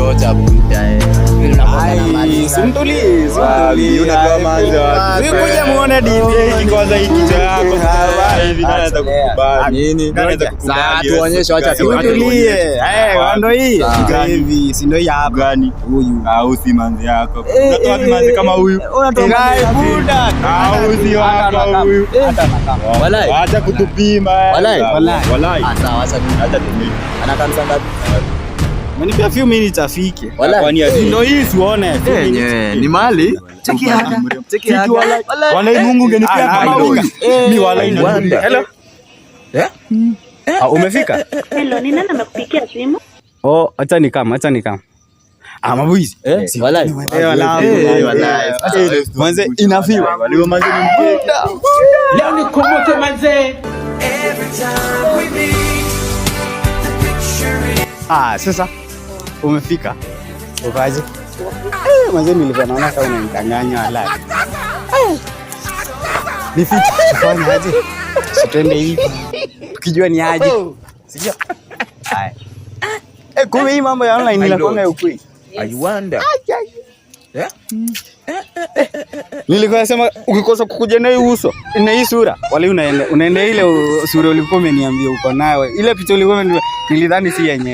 chocha buda Simtulie. Unatoa manzi wapi? Kuja muone DJ Hiki kwanza hiki kichwa yako hivi naanza kukubali. nini? Naanza Sasa kukubali. tuonyeshe, acha tulie. Ndio hii. Hivi si ndio hii hapa. Gani? Huyu. Au si manzi yako. Unatoa manzi kama huyu. Unatoa buda. Au si wako huyu. Walai. Acha kutupima. Walai. Walai. Sawa, acha tumii. anakanisa ngapi? Mnipia few minutes afike. Kwani Ndio hii sione. Yenyewe ni mali. Cheki hapa. Walai Mungu ungenipia kama huyu. Ni walai na. Hello. Umefika? Hello, ni nani amekupigia simu? Oh, acha nikam. Mabuizi. Walai. Walai. Manze inafiwa. Walio manzi ni mkeka. Leo ni kumoto manze. Sasa umefika. Ukaje? Manze nilikuwa naona kama unanidanganya walai. Nifike kufanya aje? Sitende hivi. Ukijua ni aje. Sijua. Haya. Kumbe hii mambo ya online inakuwa ya ukweli. I wonder. Nilikuwa nasema ukikosa kukuja na hii uso, na hii sura, wale unaenda ile sura ulikuwa umeniambia uko nayo. Ile picha ulikuwa nilidhani si yenyewe.